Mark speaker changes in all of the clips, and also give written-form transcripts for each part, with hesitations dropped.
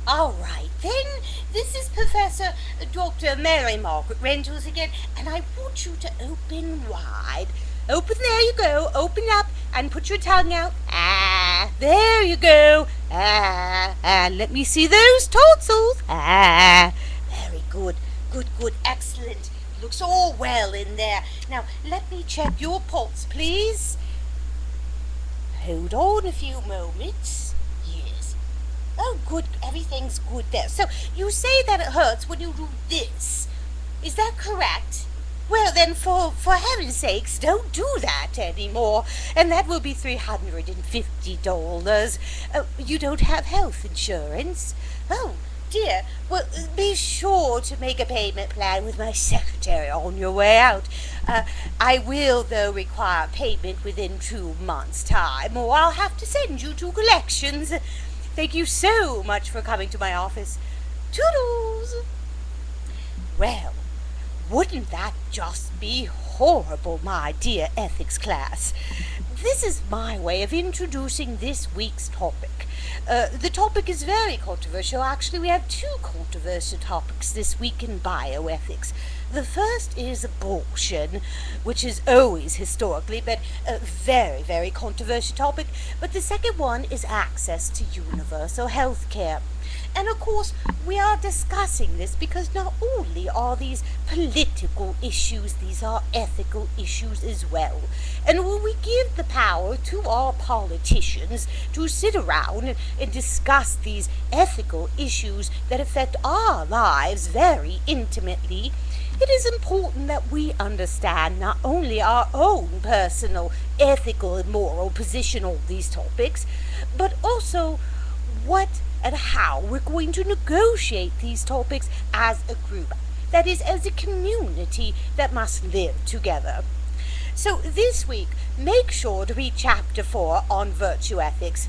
Speaker 1: All right, then. This is Professor Dr. Mary Margaret Rentals again, and I want you to open wide. Open, there you go. Open up and put your tongue out. There you go. And let me see those tonsils. Very good. Good, excellent. Looks all well in there. Now, let me check your pulse, please. Hold on a few moments. Yes. Oh, good. Everything's good there. So, you say that it hurts when you do this. Is that correct? Well, then, for heaven's sakes, don't do that anymore. And that will be $350. You don't have health insurance? Oh, dear. Well, be sure to make a payment plan with my secretary on your way out. I will, though, require payment within 2 months' time, or I'll have to send you to collections. Thank you so much for coming to my office. Toodles! Well, wouldn't that just be horrible, my dear ethics class? This is my way of introducing this week's topic. The topic is very controversial. Actually, we have 2 controversial topics this week in bioethics. The first is abortion, which is always historically been a very, very controversial topic. But the second one is access to universal health care. And of course, we are discussing this because not only are these political issues, these are ethical issues as well. And when we give the power to our politicians to sit around and discuss these ethical issues that affect our lives very intimately, it is important that we understand not only our own personal ethical and moral position on these topics, but also what and how we're going to negotiate these topics as a group. That is, as a community that must live together. So this week, make sure to read Chapter 4 on virtue ethics.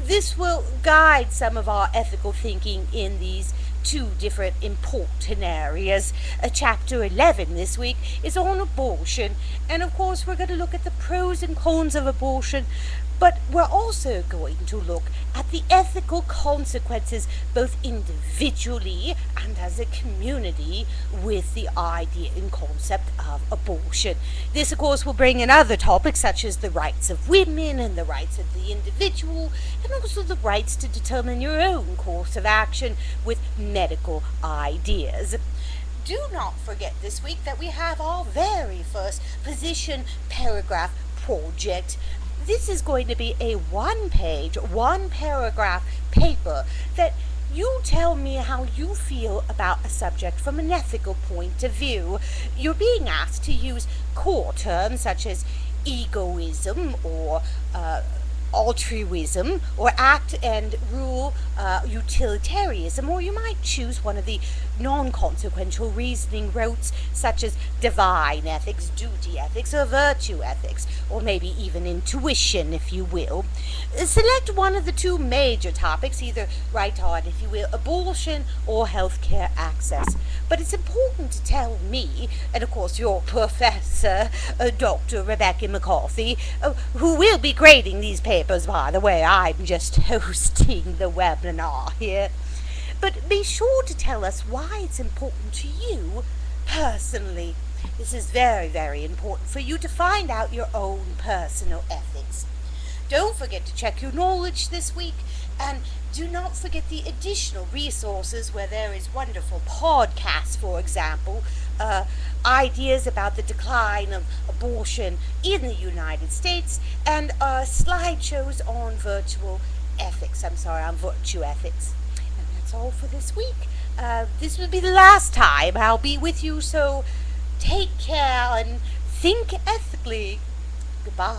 Speaker 1: This will guide some of our ethical thinking in these 2 different important areas. Chapter 11 this week is on abortion, and of course we're going to look at the pros and cons of abortion, but we're also going to look at the ethical consequences both individually and as a community with the idea and concept of abortion. This, of course, will bring in other topics such as the rights of women and the rights of the individual, and also the rights to determine your own course of action with medical ideas. Do not forget this week that we have our very first position paragraph project. This is going to be a 1-page, 1-paragraph paper that you tell me how you feel about a subject from an ethical point of view. You're being asked to use core terms such as egoism or altruism, or act and rule utilitarianism, or you might choose one of the non-consequential reasoning routes such as divine ethics, duty ethics, or virtue ethics, or maybe even intuition, if you will. Select one of the 2 major topics, either write on, if you will, abortion or healthcare access. But it's important to tell me, and of course your professor, Dr. Rebecca McCarthy, who will be grading these papers, by the way. I'm just hosting the webinar here. But be sure to tell us why it's important to you personally. This is very, very important for you to find out your own personal ethics. Don't forget to check your knowledge this week, and do not forget the additional resources where there is wonderful podcasts, for example, ideas about the decline of abortion in the United States, and slideshows on virtue ethics. And that's all for this week. This will be the last time I'll be with you, so take care and think ethically. Goodbye.